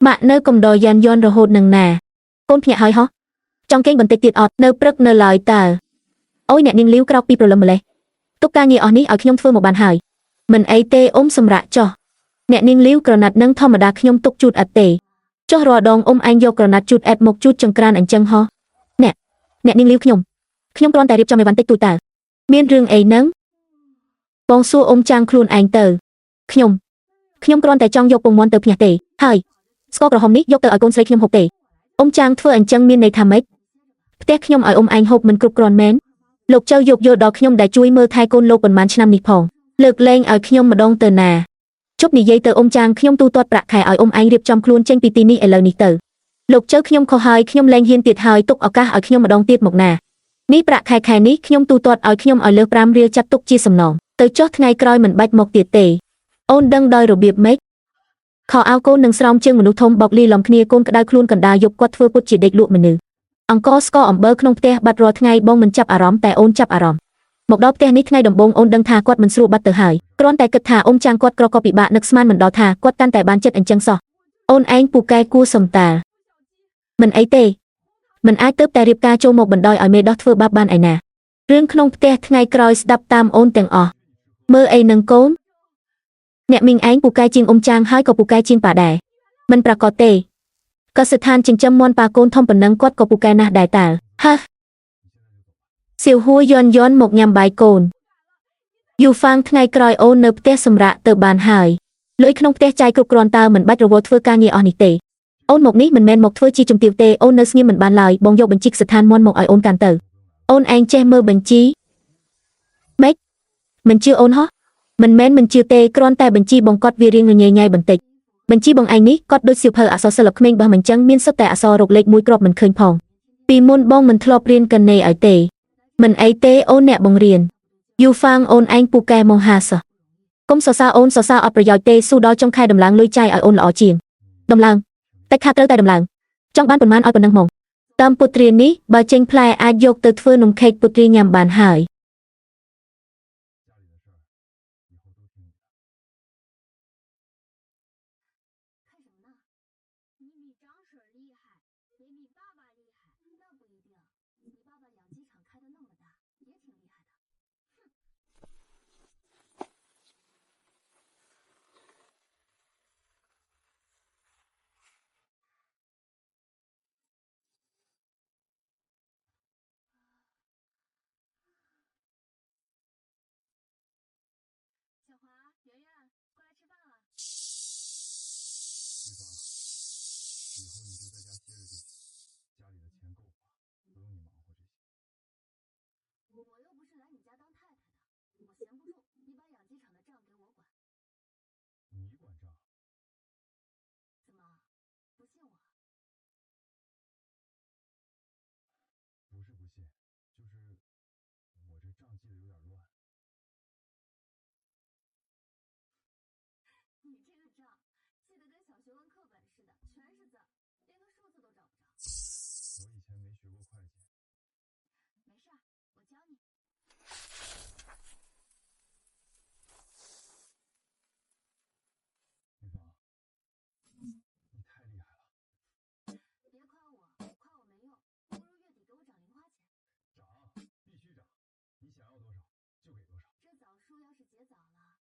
Bạn nơi cùng đòi dàn dọn rồi hột nằng nà. Côn phẹ hỏi hó. Trong kênh bần tịch tiệt ọt nơi prức nơi lời tờ. Ôi nẹ ninh liu krọc pi problem lệ. Túc ca nghi ọ ní ở khnyom phương một bàn hỏi. Mình ấy tê ôm sầm rạ cho. Nẹ ninh liu granat nâng thom mà đa khnyom tục chút ạt tê. Cho rò đong anh vô granat chút ạt một chút chừng kran ảnh chân ho. Nẹ ninh liu khnyom. Khnyom con tài điệp cho mày văn tích tụi tờ. Miên rương ấy nâng. Bong xua trang khuôn anh tờ. Khnyom con tài trong vô bông môn tờ phẹ tê. Hỏi. Skok rồi hôm ní dốc tờ ở con sấy khnyom hộp tê. Trang thưa ảnh chân miên này tham ếch. Tét khnyom ở anh hộp mình cục gron mến. Lục châu dục vô đọc khnyom đã chui mơ thai côn lô bần mán năm nịp hồng. Lực lên ở khnyom mà đông tờ nà. Chốc ní dây tờ trang khnyom tu tuột bạc khai ở anh riệp trong khuôn tranh pitini ở lời ní tờ. Lục châu khnyom khó hơi khnyom lên hiên tiệt hơi tục ở ca ở khnyom mà đông tiệt một nà. Ní bạc khai khai ní khnyom tu tuột ở khnyom ở lơ pram ria chặt tục chia sầm nòng. Tới chót ngày cõi mình bạch một tiệt tề. Ôn đăng đôi rồi biệp mấy. Khó ao côn nâng song chươngមនុស្សធំ bọc ly lòngគ្នាកូនក្តៅខ្លួនកណ្ដាលយប់គាត់ធ្វើពុតជាដេកលក់មនុស្សអង្គស្កអំបិលក្នុងផ្ទះបាត់រាល់ថ្ងៃបងមិនចាប់អារម្មណ៍តែអូនចាប់អារម្មណ៍មកដល់ផ្ទះនេះថ្ងៃដំបូងអូនដឹងថាគាត់មិនស្រួលបាត់ទៅហើយគ្រាន់តែគិតថាអូនចាំងគាត់ក្រក៏ពិបាកនឹកស្មានមិនដល់ថាគាត់កាន់តែបានចិត្តអញ្ចឹងសោះអូនឯងពូកែគួរសំតាលមិនអីទេមិនអាចទៅតែរៀបការចូលមកបណ្ដោយឲ្យមេដោះធ្វើបាបបានឯណារឿងក្នុងផ្ទះថ្ងៃក្រោយស្ដាប់តាមអូនទាំងអស់មើលអីនឹងកូនអ្នកមីងឯងពូកែជាងចាងហើយក៏ពូកែជាងប៉ាដែរមិនប្រកបទេក៏ស្ថានចិញ្ចឹមមន់ប៉ាកូនធំប៉ុណ្ណឹងគាត់ក៏ពូកែណាស់ដែរតើហឺសៀវហួរយន់មកញ៉ាំបាយកូនយូហ្វាងថ្ងៃក្រោយអូននៅផ្ទះសម្រាកទៅបានហើយលុយក្នុងផ្ទះចាយគ្រប់គ្រាន់តើមិនបាច់រវល់ធ្វើការងារអស់នេះទេអូនមកនេះមិនមែនមកធ្វើជាជំទាវទេអូននៅស្ងៀមមិនបានឡើយបងយកបញ្ជីស្ថានមន់មកឲ្យអូនកាន់ទៅអូនឯងចេះមើលបញ្ជីម៉េចមិនជឿអូនហ៎មិនមែនមិនជឿទេគ្រាន់តែបញ្ជីបងគាត់វារៀងញ៉ៃញ៉ៃបន្តិចបញ្ជីបងឯងនេះគាត់ដូចសៀវភៅអក្សរសិល្ប៍ក្មេងបើមិនចឹងមានសុទ្ធតែអក្សររកលេខមួយគ្រាប់មិនឃើញផងពីមុនបងមិនធ្លាប់រៀនកណេឲ្យទេមិនអីទេអូនអ្នកបង្រៀនយូហ្វាងអូនឯងពូកែមកហាសកុំសរសើរអូនសរសើរអត់ប្រយោជន៍ទេស៊ូដល់ចុងខែដំឡើងលុយចាយឲ្យអូនល្អជាងដំឡើងតែខាតត្រូវតែដំឡើងចង់បានប៉ុន្មានឲ្យប៉ុណ្ណឹងហ្មងតាមពុទ្រានេះបើចេញផ្លែអាចយកទៅធ្វើនំខេកពុទ្រាញ៉ាំបានហើយ